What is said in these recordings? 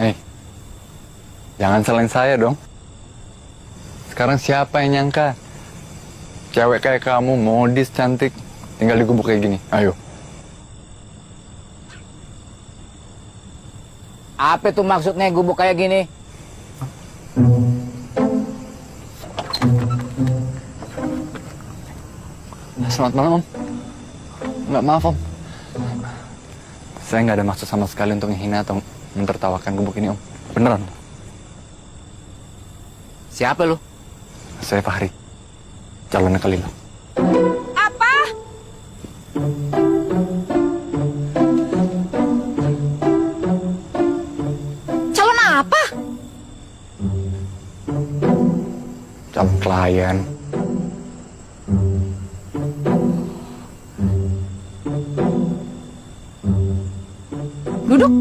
Eh, jangan salahin saya dong. Sekarang siapa yang nyangka cewek kayak kamu, modis, cantik, tinggal di gubuk kayak gini? Ayo. Apa tuh maksudnya gubuk kayak gini? Selamat malam, Om. Nggak, maaf, Om. Saya nggak ada maksud sama sekali untuk menghina atau mentertawakan gubuk ini, Om. Beneran. Siapa lu? Saya Fahri, calonnya Kalila. Apa? Calon apa? Calon klien. Duduk.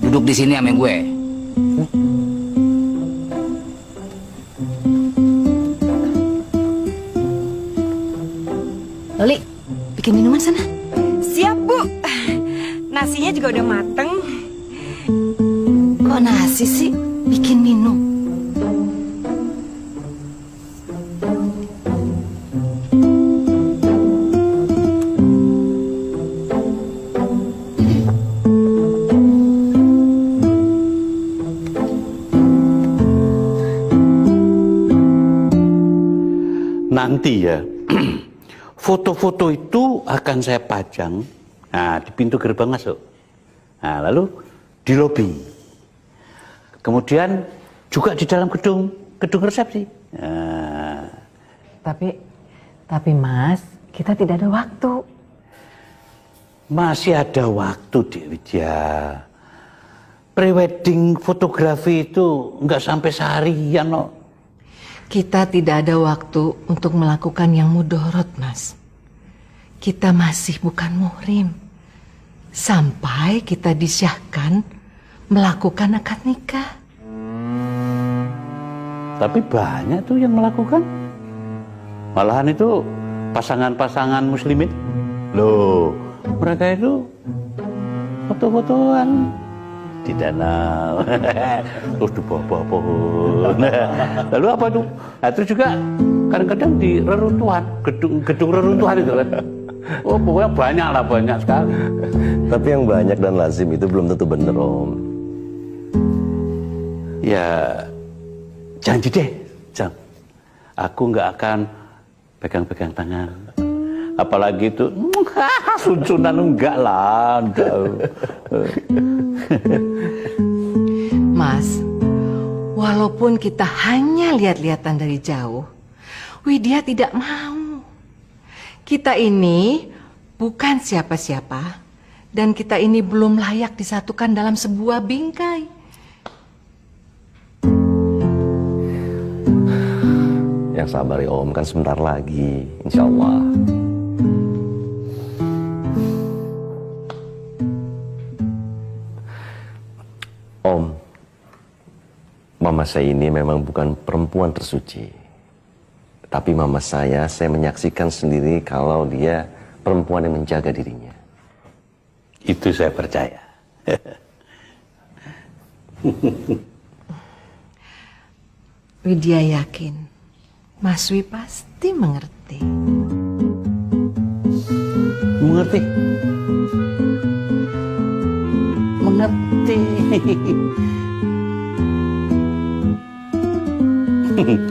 Duduk di sini sama gue. Loli, bikin minuman sana. Siap, Bu. Nasinya juga udah mateng. Kok nasi sih? Bikin minum. Nanti ya, foto-foto itu akan saya pajang di pintu gerbang masuk. Nah, lalu di lobi. Kemudian juga di dalam gedung resepsi. Nah. Tapi Mas, kita tidak ada waktu. Masih ada waktu, Dik Widya. Prewedding fotografi itu nggak sampai seharian, no. Kita tidak ada waktu untuk melakukan yang mudorot, Mas. Kita masih bukan muhrim. Sampai kita disyahkan melakukan akad nikah. Tapi banyak tuh yang melakukan. Malahan itu pasangan-pasangan muslimin. Loh, mereka itu foto-fotoan di danau, terus di bawah pohon. Lalu apa tuh? Nah, terus juga kadang-kadang di reruntuhan, gedung reruntuhan itu kan. Oh, pokoknya banyak sekali. Tapi yang banyak dan lazim itu belum tentu bener, Om. Ya, janji deh, Jang. Aku nggak akan pegang-pegang tangan. Apalagi itu, sunsunan enggak lah. Mas, walaupun kita hanya lihat-lihatan dari jauh, Widya tidak mau. Kita ini bukan siapa-siapa, dan kita ini belum layak disatukan dalam sebuah bingkai. Yang sabar ya, Om, kan sebentar lagi, insya Allah. Om, mama saya ini memang bukan perempuan tersuci. Tapi mama saya menyaksikan sendiri kalau dia perempuan yang menjaga dirinya. Itu saya percaya. Widya yakin Mas Wi pasti mengerti. Mengerti? Mengerti.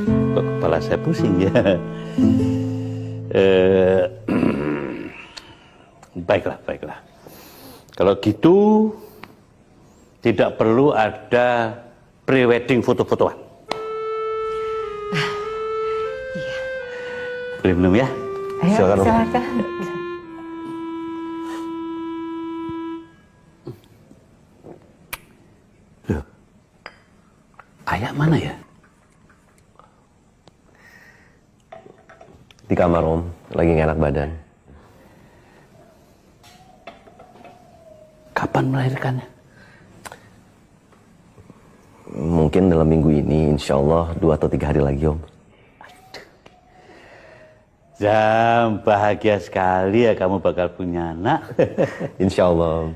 Kok kepala saya pusing ya? Baiklah. Kalau gitu tidak perlu ada pre-wedding foto-fotoan. Iya. Boleh minum ya? Ayo, Silakan, Om. silakan. Loh, Ayah mana ya? Di kamar, Om, lagi nggak enak badan. Kapan melahirkannya? Mungkin dalam minggu ini, insya Allah 2 atau 3 hari lagi, Om. Zam, bahagia sekali ya kamu bakal punya anak. Insya Allah.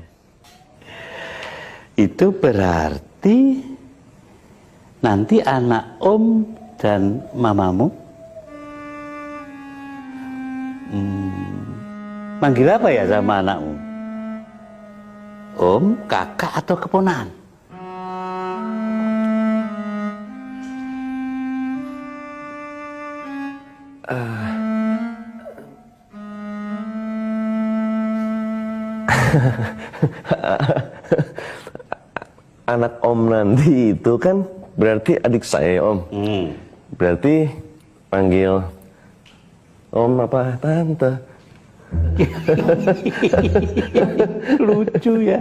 Itu berarti nanti anak Om dan mamamu manggil apa ya sama anakmu? Om, kakak atau keponakan? Anak Om nanti itu kan berarti adik saya, Om. Berarti panggil Om apa Tante. Lucu ya.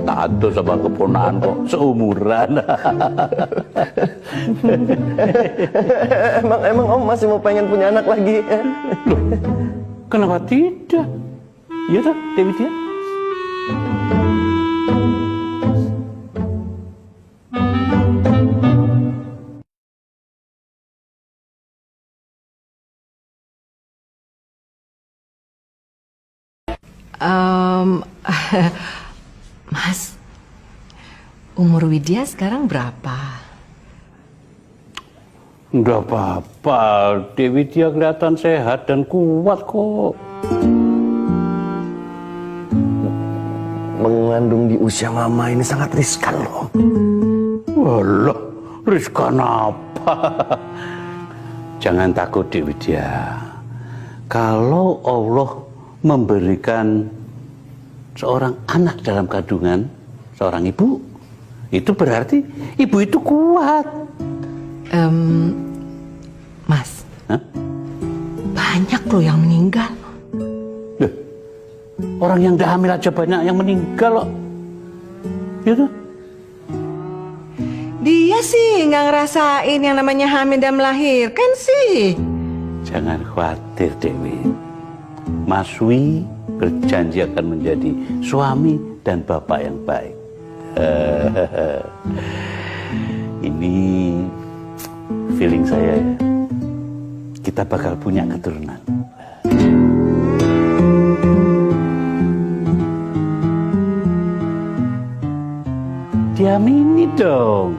Tante sama keponakan kok seumuran. emang Om masih mau pengen punya anak lagi? Loh, kenapa tidak? Iya toh, Dewi Tia? Mas, umur Widya sekarang berapa? Enggak apa-apa, Dewi Tia kelihatan sehat dan kuat kok. Mengandung di usia mama ini sangat riskan loh. Walah, riskan apa? Jangan takut Dewi Tia. Kalau Allah memberikan seorang anak dalam kandungan seorang ibu, itu berarti ibu itu kuat. Mas, Hah? banyak loh yang meninggal. Loh, orang yang udah hamil aja banyak yang meninggal loh. Gitu. Dia sih nggak ngerasain yang namanya hamil dan melahirkan sih. Jangan khawatir Dewi. Mas Wi berjanji akan menjadi suami dan bapak yang baik. Ini feeling saya ya. Kita bakal punya keturunan. Diamini dong.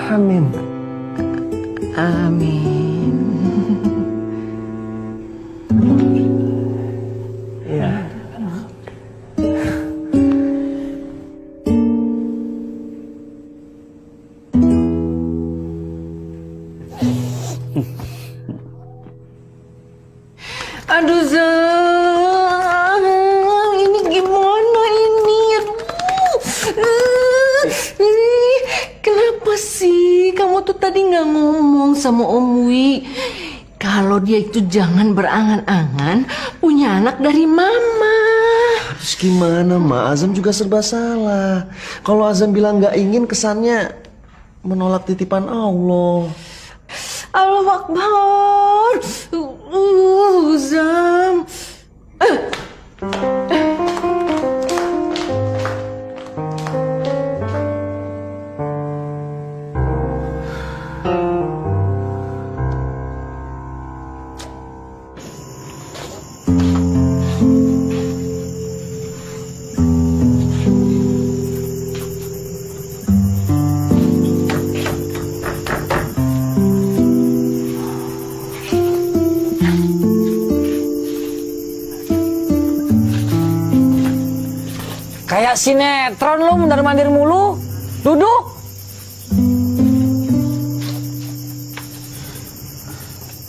Amin. Amin. Ya. Aduh Zam, ini gimana ini? Aduh, kenapa sih kamu tuh tadi nggak ngomong sama Om Wi? Kalau dia itu jangan berangan-angan punya anak dari mama. Terus gimana, Ma? Azam juga serba salah. Kalau Azam bilang nggak ingin, kesannya menolak titipan Allah. Allahu Akbar. Zam. Kayak sinetron lu mondar-mandir mulu. Duduk.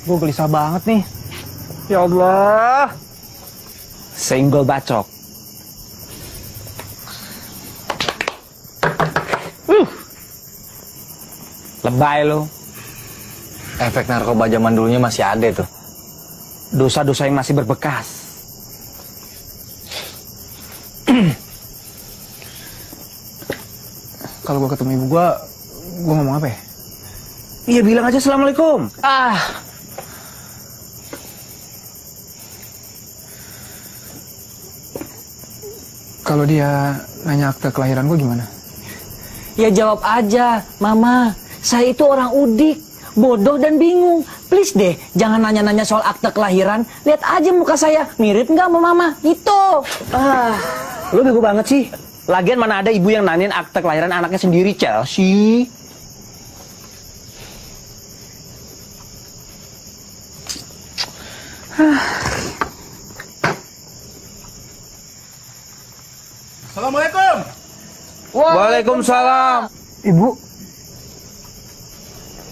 Gue gelisah banget nih. Ya Allah. Senggol bacok. Lebay lo. Efek narkoba zaman dulunya masih ada tuh. Dosa-dosa yang masih berbekas. Kalau gue ketemu ibu gue ngomong apa ya? Iya bilang aja Assalamualaikum. Kalau dia nanya akte kelahiran gue gimana? Ya jawab aja, Mama. Saya itu orang udik, bodoh dan bingung. please deh, jangan nanya-nanya soal akte kelahiran. Lihat aja muka saya, mirip nggak sama mama? Gitu. Lu bego banget sih. Lagian mana ada ibu yang nanyain akte kelahiran anaknya sendiri, Chelsea? Assalamualaikum. Waalaikumsalam. Ibu?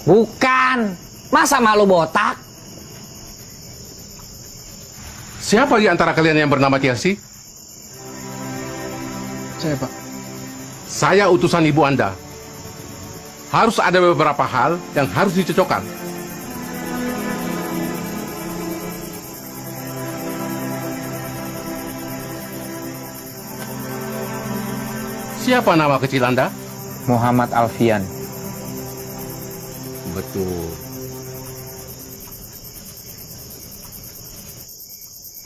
Bukan. Masa malu botak? Siapa di antara kalian yang bernama Chelsea? Saya, Pak. Saya utusan ibu Anda. Harus ada beberapa hal yang harus dicocokkan. Siapa nama kecil Anda? Muhammad Alfian. Betul.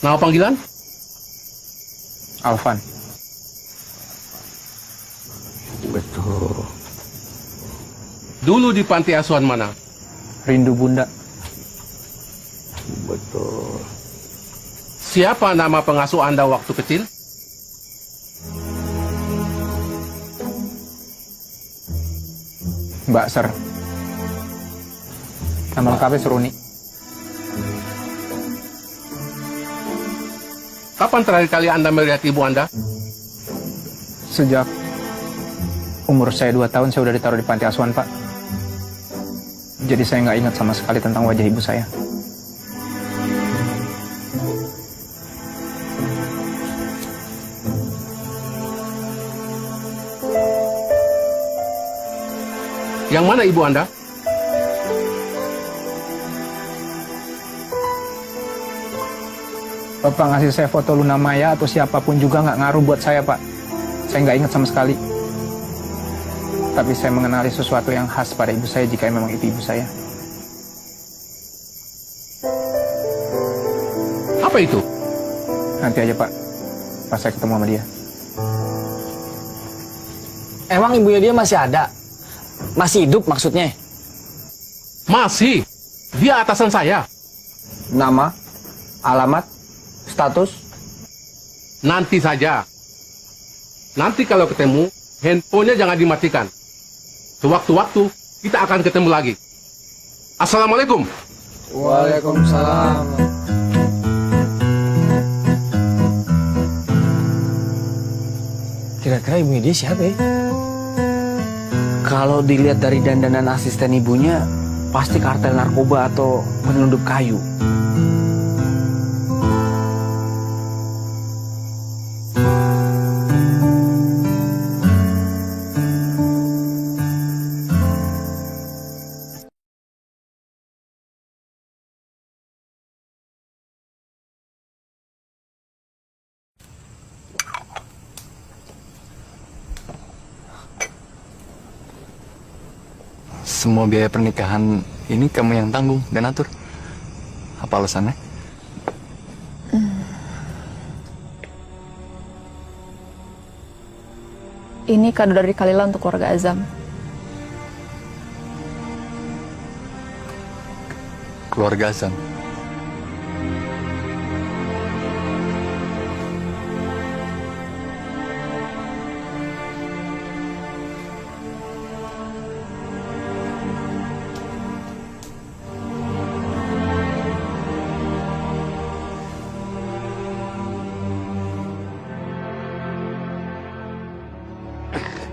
Nama panggilan? Alvan. Betul. Dulu di panti asuhan mana? Rindu Bunda. Betul. Siapa nama pengasuh Anda waktu kecil? Mbak Ser. Nama lengkapnya Seruni. Kapan terakhir kali Anda melihat ibu Anda? Sejak umur saya 2 tahun saya udah ditaruh di panti asuhan, Pak. Jadi saya nggak ingat sama sekali tentang wajah ibu saya. Yang mana ibu Anda? Bapak ngasih saya foto Luna Maya atau siapapun juga nggak ngaruh buat saya, Pak. Saya nggak ingat sama sekali. Tapi saya mengenali sesuatu yang khas pada ibu saya jika memang itu ibu saya. Apa itu? Nanti aja, Pak. Pas saya ketemu sama dia. Emang ibunya dia masih ada? Masih hidup maksudnya? Masih. Dia atasan saya. Nama? Alamat? Status? Nanti saja. Nanti kalau ketemu, handphonenya jangan dimatikan. Sewaktu-waktu, kita akan ketemu lagi. Assalamualaikum. Waalaikumsalam. Kira-kira ibunya dia siapa ya? Kalau dilihat dari dandanan asisten ibunya, pasti kartel narkoba atau penyelundup kayu. Semua biaya pernikahan ini kamu yang tanggung dan atur. Apa alasannya? Ini kado dari Kalila untuk keluarga Azam. Keluarga Azam.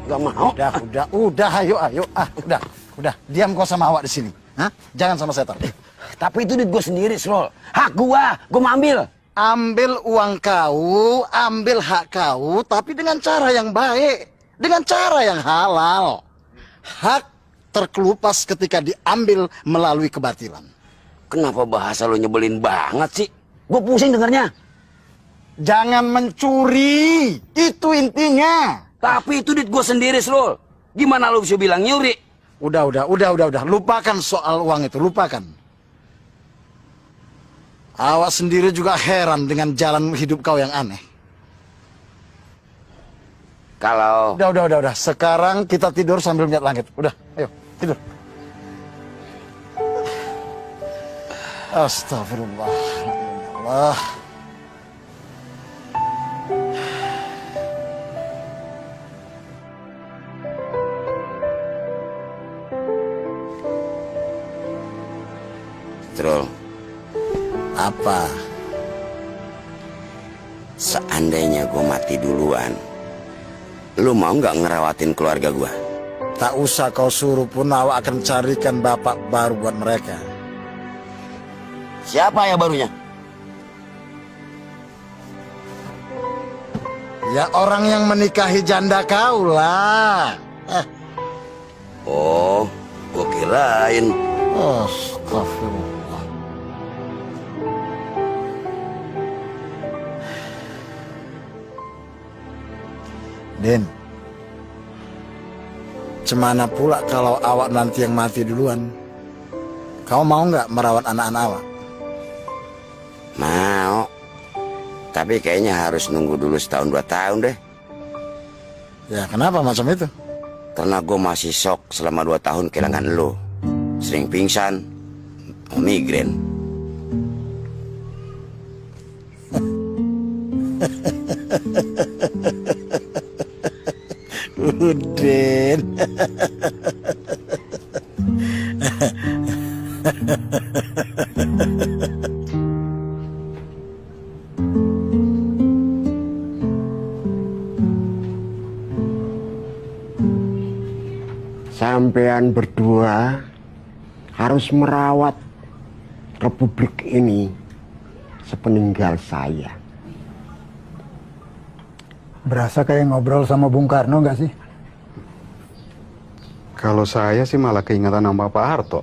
Gak mau. Udah, ayo. Udah. Diam kau sama awak di sini. Hah? Jangan sama setan. Tapi itu duit gue sendiri, Srol. Hak gue mau ambil. Ambil uang kau, ambil hak kau, tapi dengan cara yang baik. Dengan cara yang halal. Hak terkelupas ketika diambil melalui kebatilan. Kenapa bahasa lo nyebelin banget sih? Gue pusing dengarnya. Jangan mencuri. Itu intinya. Tapi itu duit gue sendiri, Srol. Gimana lo bisa bilang nyuri? Udah. Lupakan soal uang itu, lupakan. Awak sendiri juga heran dengan jalan hidup kau yang aneh. Kalau... Udah. Sekarang kita tidur sambil melihat langit. Udah, ayo, tidur. Astagfirullah. Ya Allah. Trul, Apa? seandainya gue mati duluan, lu mau nggak ngerawatin keluarga gue? Tak usah kau suruh pun, awak akan carikan bapak baru buat mereka. Siapa ya barunya? Ya orang yang menikahi janda kau lah. Oh, gue kirain. Astagfirullah. Din, cemana pula kalau awak nanti yang mati duluan? Kau mau nggak merawat anak-anak awak? Mau. Tapi kayaknya harus nunggu dulu setahun 2 tahun deh. Ya kenapa macam itu? Karena gue masih shock selama 2 tahun kehilangan lo. Sering pingsan, migrain. Udin. Sampean berdua harus merawat republik ini sepeninggal saya. Berasa kayak ngobrol sama Bung Karno nggak sih? Kalau saya sih malah keingetan sama Pak Harto.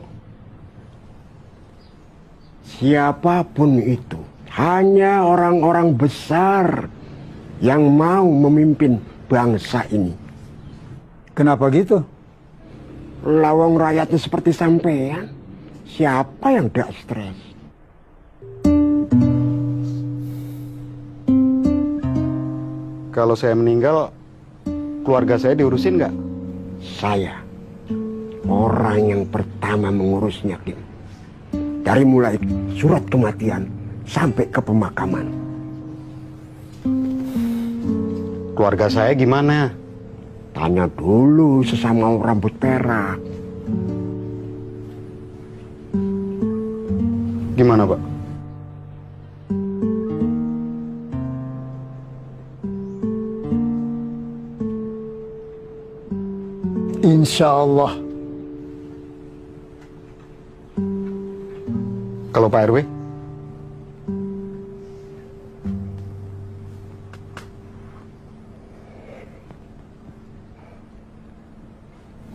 Siapapun itu, hanya orang-orang besar yang mau memimpin bangsa ini. Kenapa gitu? Lawang rakyatnya seperti sampean, siapa yang tidak stres? Kalau saya meninggal, keluarga saya diurusin nggak? Saya orang yang pertama mengurusnya, Kim. Dari mulai surat kematian sampai ke pemakaman. Keluarga saya gimana? Tanya dulu sesama rambut perak. Gimana, Pak? Insya Allah. Kalau Pak RW?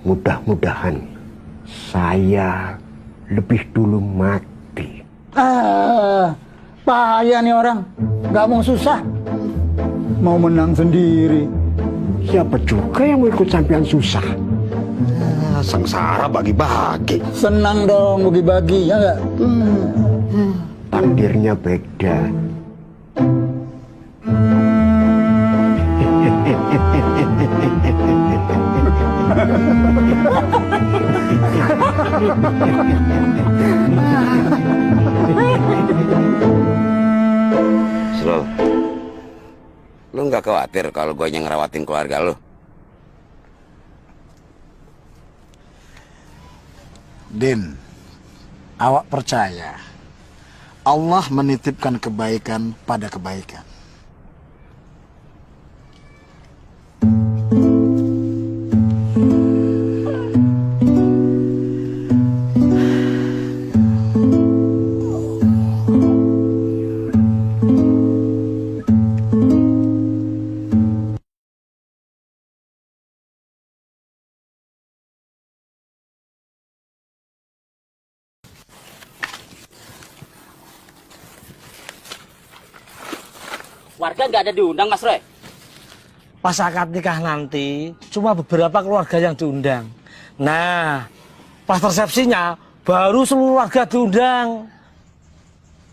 Mudah-mudahan saya lebih dulu mati. Payah nih orang. Gak mau susah. Mau menang sendiri. Siapa juga yang mau ikut sampean susah? Sengsara bagi-bagi. Senang dong bagi-bagi, ya nggak? Takdirnya beda. Srul, lu nggak khawatir kalau gue yang ngerawatin keluarga lu? Din, awak percaya Allah menitipkan kebaikan pada kebaikan. Warga nggak ada diundang, Mas Roy? Pas akad nikah nanti, cuma beberapa keluarga yang diundang. Nah, pas resepsinya, baru seluruh warga diundang.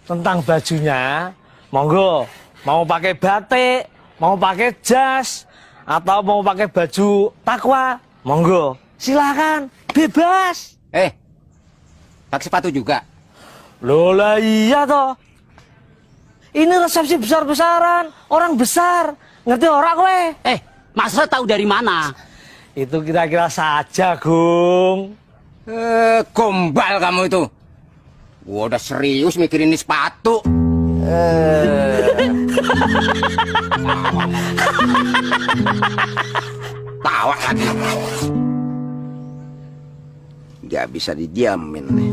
Tentang bajunya, monggo, mau pakai batik, mau pakai jas, atau mau pakai baju takwa, monggo. Silakan, bebas. Pakai sepatu juga? Lola iya toh. Ini resepsi besar-besaran, orang besar. Ngerti ora kowe? Masa tahu dari mana? Itu kira-kira saja, Gung. Gombal kamu itu. Gua udah serius mikirin ini sepatu. Tawa lagi. Gak bisa didiamin nih.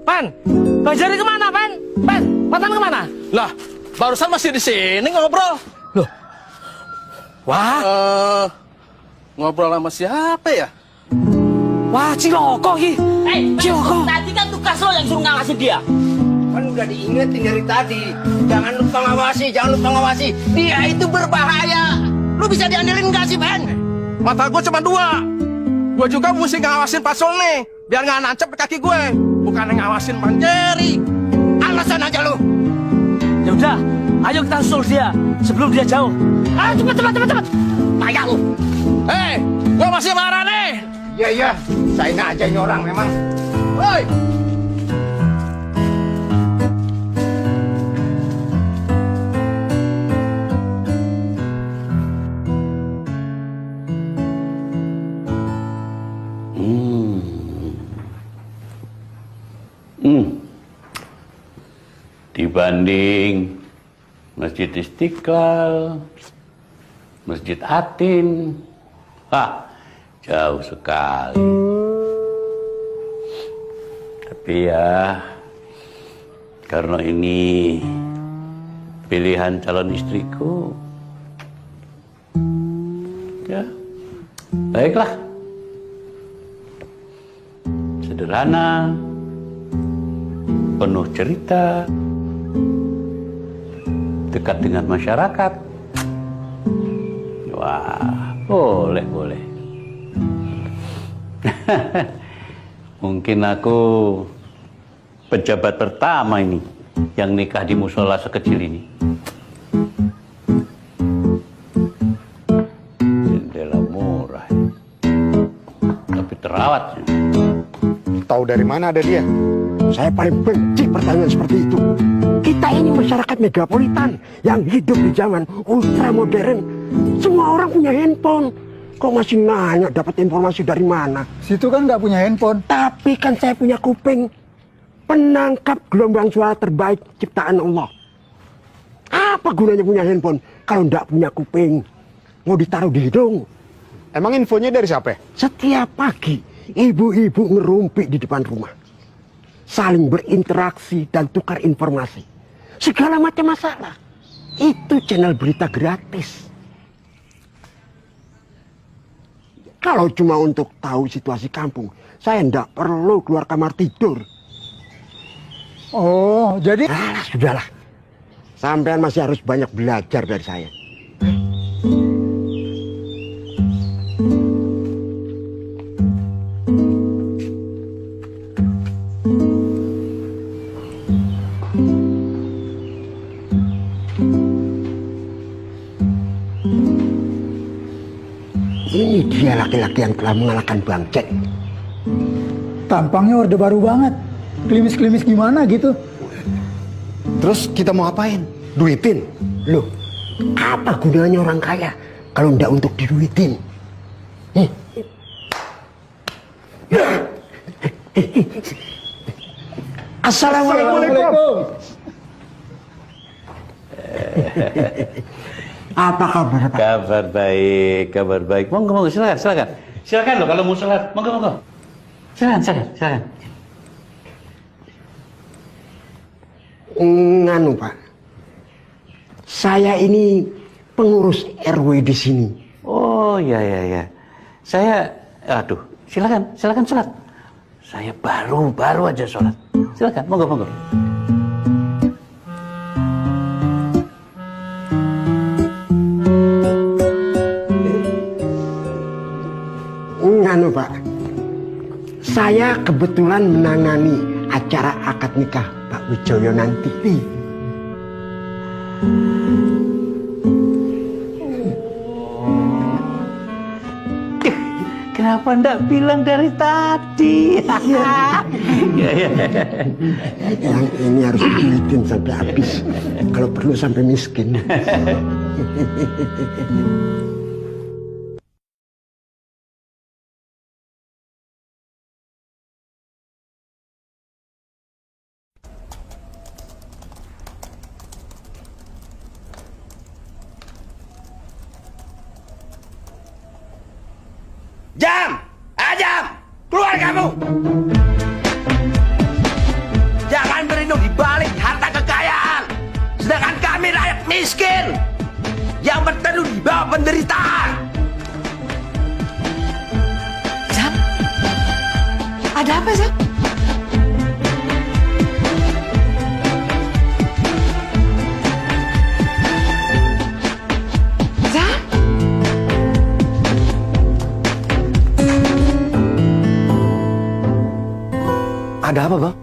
Pan, Bang Jari kemana, Pan? Pan, Matan kemana? Lah, barusan masih di sini ngobrol. Loh. Wah. Ngobrol sama siapa ya? Wah, Ciloko ki. Ciloko. Tadi kan tugas lo yang suruh ngawasin dia. Kan udah diingetin dari tadi. Jangan lupa ngawasi. Dia itu berbahaya. Lu bisa diandelin gak sih, Ben? Mata gue cuma 2. Gue juga mesti ngawasin Pasol nih, biar nggak nancep di kaki gue. Bukan ngawasin Bang Jerry. Alasan aja lu. Ya udah, ayo kita susul dia sebelum dia jauh. Ayo cepet. Kayak lu. Gue masih marah nih. Iya. Sain aja ini orang memang. Woi. Dibanding Masjid Istiqlal, Masjid Atin, jauh sekali. Tapi ya, karena ini pilihan calon istriku, ya baiklah. Sederhana, penuh cerita, dekat dengan masyarakat. Wah, boleh. Mungkin aku pejabat pertama ini yang nikah di musola sekecil ini. Jendela murah, tapi terawat. Tahu dari mana ada dia? Saya paling benci pertanyaan seperti itu. Kita ini masyarakat megapolitan yang hidup di zaman ultra modern. Semua orang punya handphone. Kok masih nanya dapat informasi dari mana? Situ kan nggak punya handphone. Tapi kan saya punya kuping. Penangkap gelombang suara terbaik ciptaan Allah. Apa gunanya punya handphone kalau nggak punya kuping? Mau ditaruh di hidung? Emang infonya dari siapa? Setiap pagi, ibu-ibu ngerumpi di depan rumah. Saling berinteraksi dan tukar informasi. Segala macam masalah. Itu channel berita gratis. Kalau cuma untuk tahu situasi kampung, saya ndak perlu keluar kamar tidur. Oh, jadi... Sudahlah. Sampean masih harus banyak belajar dari saya. Ini dia laki-laki yang telah mengalahkan Bang Jack. Tampangnya orde baru banget. Klimis-klimis gimana gitu. Terus kita mau apain? Duitin? Loh, apa gunanya orang kaya kalau ndak untuk diduitin? Assalamualaikum. Apa kabar, Pak? Kabar baik. Monggo, silakan. Silakan loh kalau mau sholat. Monggo. Silakan. Nganu, Pak. Saya ini pengurus RW di sini. Oh, ya. Saya, silakan sholat. Saya baru aja sholat. Silakan, monggo. Nganu, Pak. Saya kebetulan menangani acara akad nikah Pak Wijoyo nanti. Kenapa ndak bilang dari tadi? Yang ini harus duitin sampai habis. Kalau perlu sampai miskin. Jam! Ajam! Keluar kamu! Jangan berlindung di balik harta kekayaan. Sedangkan kami rakyat miskin yang berteduh di bawah penderitaan. Zam, ada apa Zam? Zam? Ada apa, Bang?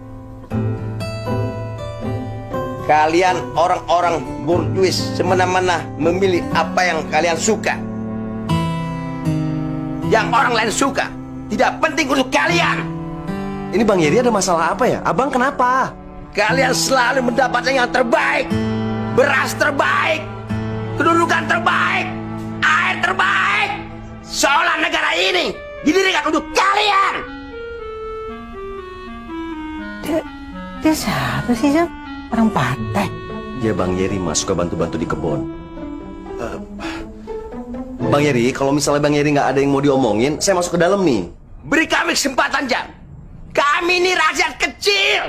Kalian orang-orang borjuis semena-mena memilih apa yang kalian suka. Yang orang lain suka tidak penting untuk kalian. Ini Bang Yeri ada masalah apa ya? Abang kenapa? Kalian selalu mendapatkan yang terbaik. Beras terbaik, kedudukan terbaik, air terbaik. Seolah negara ini didirikan untuk kalian. Dia siapa sih, Jam? Orang pantai. Dia Bang Yeri, Mas, suka bantu-bantu di kebun. Bang Yeri, kalau misalnya Bang Yeri nggak ada yang mau diomongin, saya masuk ke dalam nih. Beri kami kesempatan, Jam. Kami ini rakyat kecil.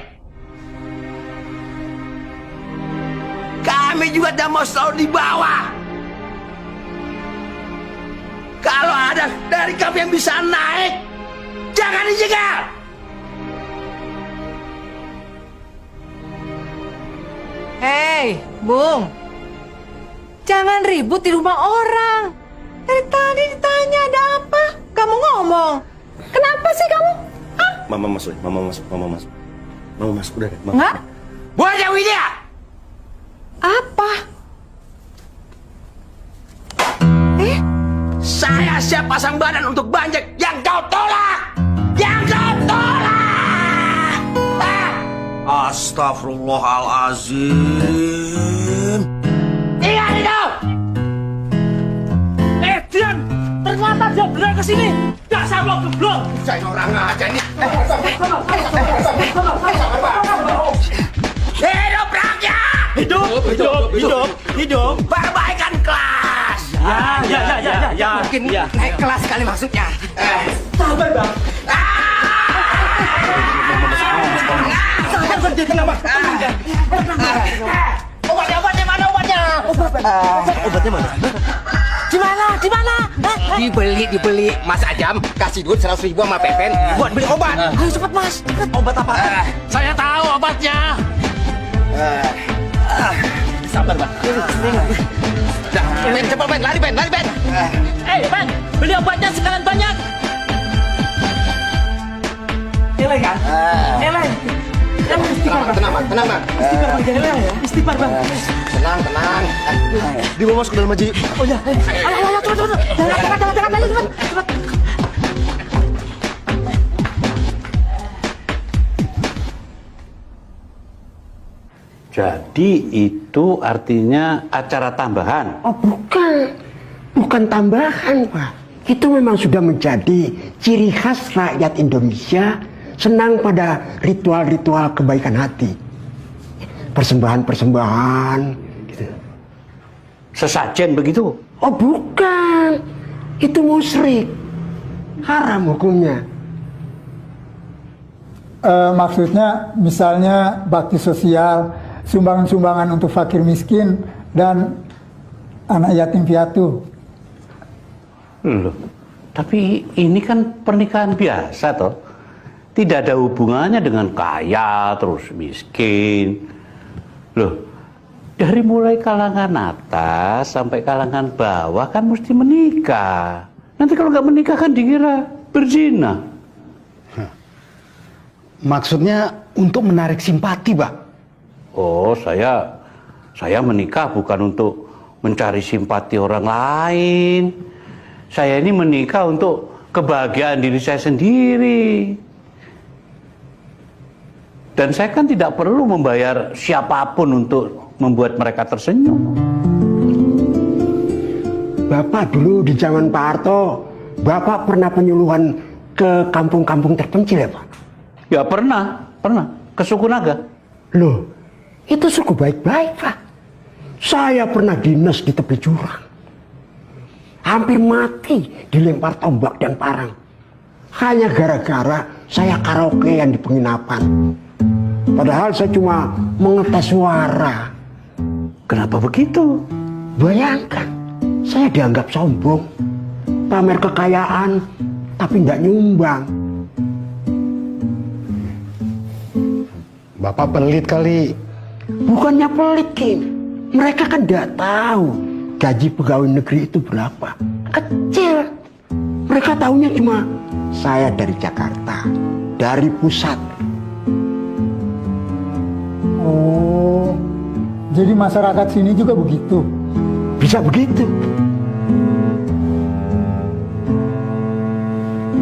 Kami juga tidak mau selalu di bawah. Kalau ada dari kami yang bisa naik, jangan dijegal. Hei, Bung. Jangan ribut di rumah orang. Dari tadi ditanya ada apa, kamu ngomong. Kenapa sih kamu? Hah? Mama masuk, udah deh, Mama. Enggak? Wajah Widya! Apa? Saya siap pasang badan untuk banjek yang kau tolak! Yang kau tolak! Astagfirullahalazim. Ingat itu! Dian, ternyata dia benar ke sini. Dasar lo geblok. Saya orang aja nih. Hidup rakyat! Hidup. Perbaikan kelas! Ya. Mungkin naik kelas kali maksudnya. Sabar, Bang. Sabar, jadi kenapa? Obatnya mana obatnya? Obatnya mana? Di mana? Dibeli. Mas Ajam kasih duit 100.000 sama Pepen buat beli obat. Ayo cepat, Mas. Obat apa? Saya tahu obatnya. Sabar, Bang. Dah, Ben, cepat Ben, lari Ben. Ben, beli obatnya sekalian banyak. Eleh kan? Eleh. Tenang, Bang. Istighfar, Bang. Tenang. Dibawa masuk ke dalam aja. Oh ya. Ayo, cepat. Jangan, cepat. Jadi itu artinya acara tambahan? Oh bukan tambahan Pak. Itu memang sudah menjadi ciri khas rakyat Indonesia senang pada ritual-ritual kebaikan hati. Persembahan gitu. Sesajen begitu? Oh bukan, itu musyrik, haram hukumnya. Maksudnya misalnya bakti sosial, sumbangan-sumbangan untuk fakir miskin dan anak yatim piatu. Loh, tapi ini kan pernikahan biasa toh. Tidak ada hubungannya dengan kaya terus miskin. Loh, dari mulai kalangan atas sampai kalangan bawah kan mesti menikah. Nanti kalau nggak menikah kan dikira berzina. Maksudnya untuk menarik simpati, Pak. Oh, saya menikah bukan untuk mencari simpati orang lain. Saya ini menikah untuk kebahagiaan diri saya sendiri. Dan saya kan tidak perlu membayar siapapun untuk membuat mereka tersenyum. Bapak dulu di zaman Pak Harto, Bapak pernah penyuluhan ke kampung-kampung terpencil ya Pak? Ya pernah. Ke suku Naga. Loh, itu suku baik-baik Pak. Saya pernah dinas di tepi jurang. Hampir mati dilempar tombak dan parang. Hanya gara-gara saya karaokean di penginapan. Padahal saya cuma mengetes suara. Kenapa begitu? Bayangkan, saya dianggap sombong, pamer kekayaan, tapi nggak nyumbang. Bapak pelit kali. Bukannya pelit, Kim. Mereka kan nggak tahu gaji pegawai negeri itu berapa. Kecil. Mereka tahunya cuma saya dari Jakarta, dari pusat. Oh, jadi masyarakat sini juga begitu? Bisa begitu.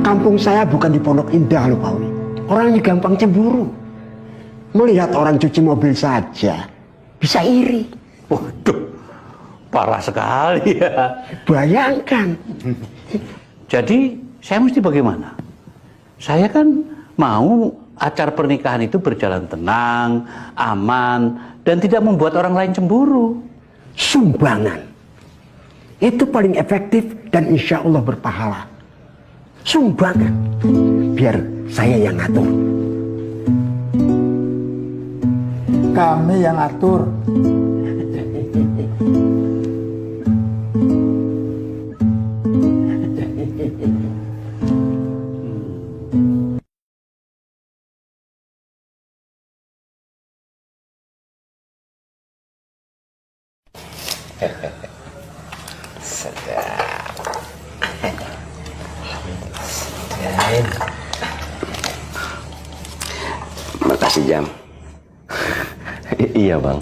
Kampung saya bukan di Pondok Indah loh Pak Uli. Orangnya gampang cemburu. Melihat orang cuci mobil saja bisa iri. Waduh, parah sekali ya. Bayangkan. Jadi saya mesti bagaimana? Saya kan mau acara pernikahan itu berjalan tenang, aman, dan tidak membuat orang lain cemburu. Sumbangan itu paling efektif dan insya Allah berpahala. Sumbangan, biar saya yang atur. Kami yang atur. Makasih Jam. Iya Bang.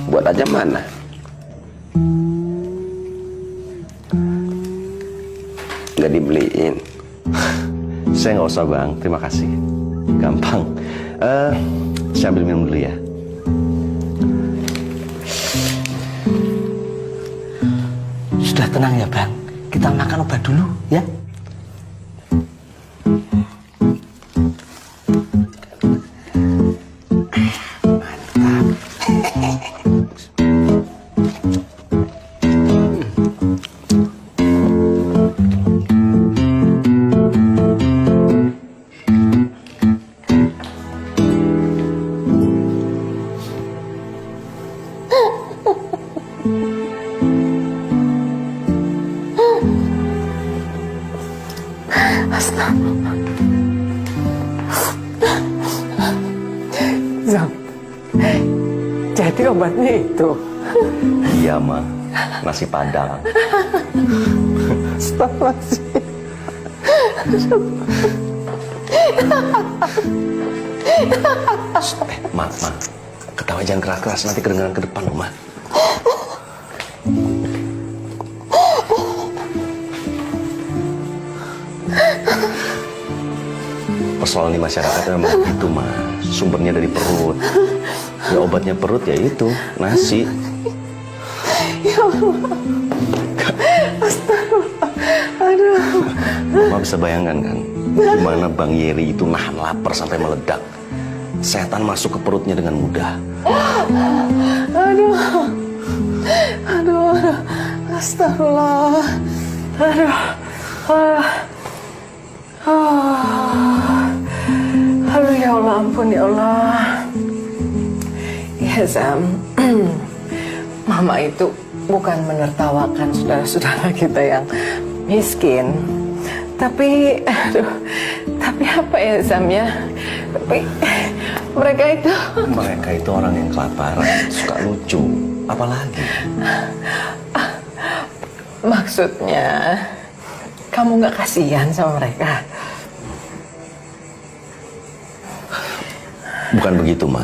Buat aja mana? Nggak dibeliin. Saya nggak usah Bang, terima kasih. Gampang. Saya ambil minum dulu ya. Sudah tenang ya Bang, kita makan obat dulu ya. Zam, jadi obatnya itu. Iya Ma, nasi padang. Astagfirullahaladzim. Ma, ketawa jangan keras-keras nanti kedengeran ke depan loh Ma. Persoalan di masyarakat memang begitu Ma, sumbernya dari perut. Ya obatnya perut ya itu, nasi. Ya Allah. Astagfirullah. Aduh. Mama bisa bayangkan kan, gimana Bang Yeri itu nahan lapar sampai meledak. Setan masuk ke perutnya dengan mudah. Aduh. Aduh. Astagfirullah. Aduh. Aduh ya Allah, ampun ya Allah. Ya Zam, Mama itu bukan menertawakan saudara-saudara kita yang miskin. Tapi apa ya Zam ya? Tapi mereka itu orang yang kelaparan, suka lucu. Apalagi? Maksudnya, kamu nggak kasihan sama mereka? Bukan begitu Ma.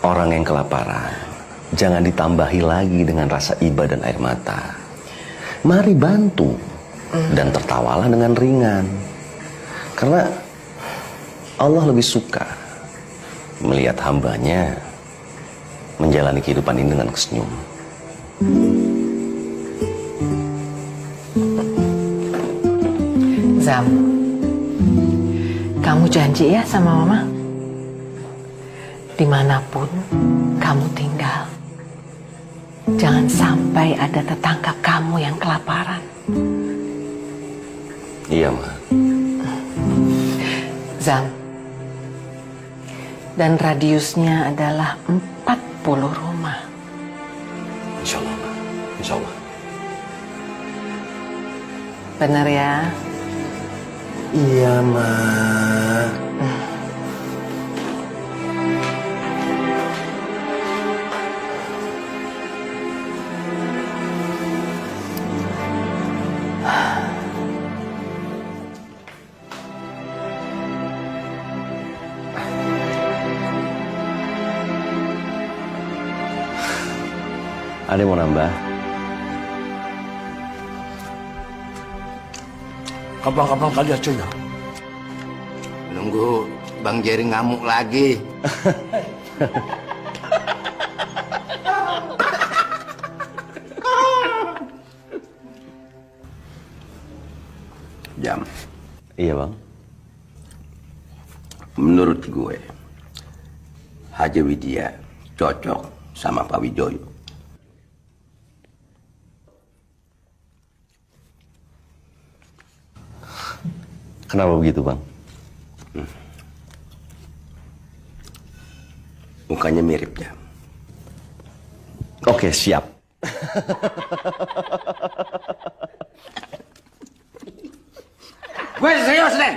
Orang yang kelaparan jangan ditambahi lagi dengan rasa iba dan air mata. Mari bantu dan tertawalah dengan ringan. Karena Allah lebih suka melihat hambanya menjalani kehidupan ini dengan senyum. Zam, kamu janji ya sama Mama? Dimanapun kamu tinggal, jangan sampai ada tetangga kamu yang kelaparan. Iya, Ma. Zam, dan radiusnya adalah 40 rumah. Insya Allah, Ma. Insya Allah. Bener ya? Iya, Ma. Ada yang mau nambah? Kapan-kapan kali aja ya. Nunggu Bang Jerry ngamuk lagi. Jam. Iya, Bang. Menurut gue, Haji Widya cocok sama Pak Wijoyo. Kenapa begitu, Bang? Mukanya mirip, Jam. Oke, siap. Gue serius, Den.